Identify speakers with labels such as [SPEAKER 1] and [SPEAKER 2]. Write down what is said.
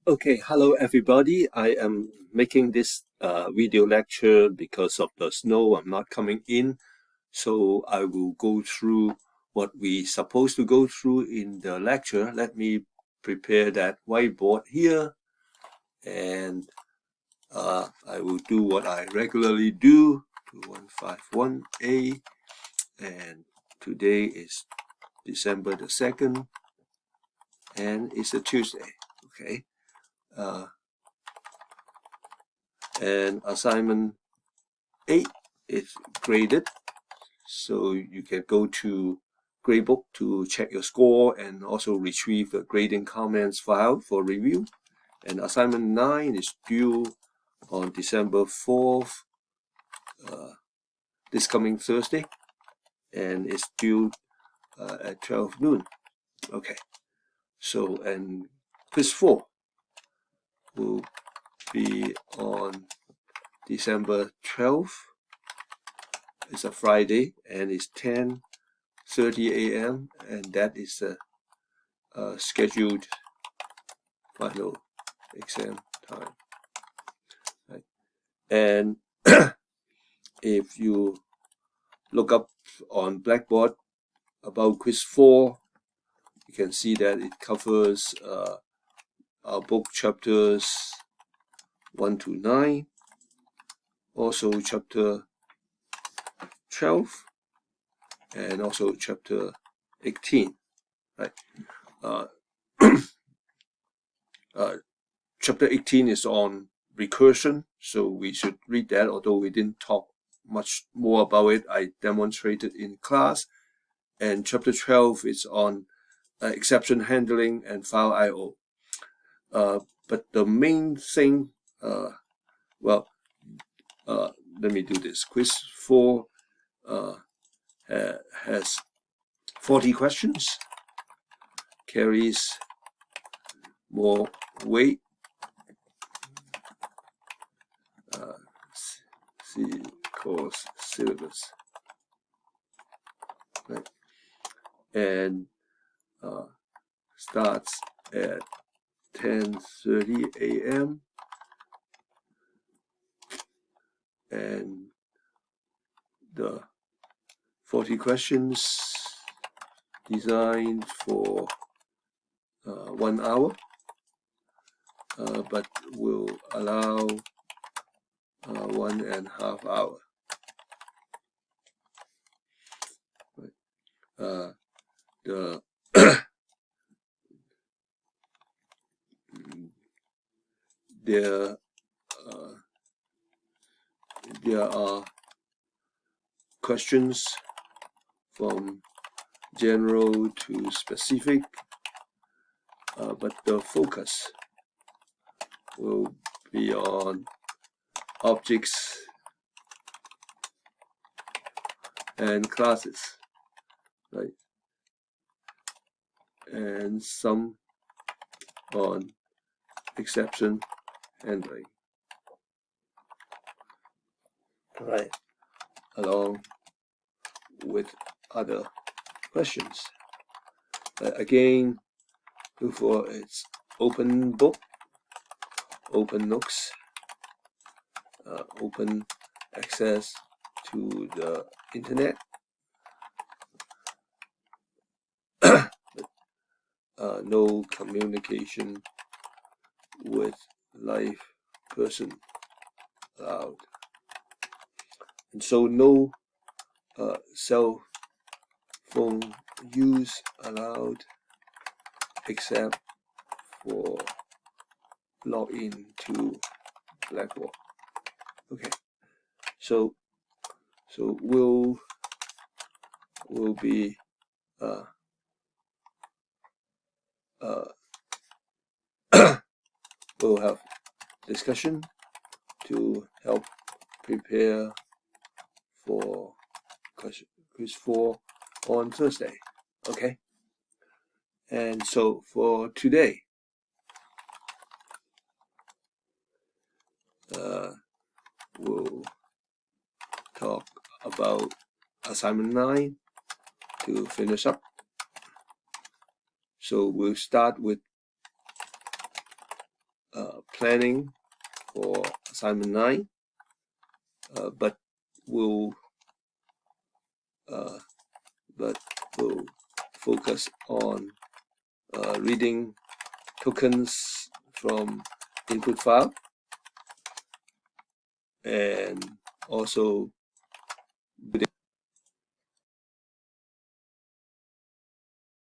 [SPEAKER 1] Okay, hello everybody. I am making this video lecture because of the snow. I'm not coming in, so I will go through what we supposed to go through in the lecture. Let me prepare that whiteboard here, and I will do what I regularly do, 2151-A, and today is December the 2nd, and it's a Tuesday, okay? And assignment 8 is graded, so you can go to gradebook to check your score and also retrieve the grading comments file for review. And assignment 9 is due on December 4th, this coming Thursday, and it's due at 12 noon. Okay, so and quiz 4 will be on December 12th. It's a Friday, and it's 10:30 a.m. and that is a scheduled final exam time. Right? And if you look up on Blackboard about quiz 4, you can see that it covers our book chapters 1 to 9, also chapter 12, and also chapter 18. Right? Chapter 18 is on recursion, so we should read that, although we didn't talk much more about it. I demonstrated in class. And chapter 12 is on exception handling and file I/O. But the main thing, let me do this. Quiz 4 has 40 questions, carries more weight. See course syllabus, right? And starts at 10:30 a.m. and the 40 questions designed for 1 hour, but will allow 1.5 hours. Right. There are questions from general to specific, but the focus will be on objects and classes, right? And some on exception handling, right? Along with other questions. Again, look for its open book, open nooks, open access to the internet. No communication with live person allowed, and so no cell phone use allowed except for login to Blackboard. Okay, so we'll be we'll have discussion to help prepare for quiz 4 on Thursday. Okay, and so for today, we'll talk about assignment 9 to finish up. So we'll start with planning for assignment 9, but we'll focus on reading tokens from input file, and also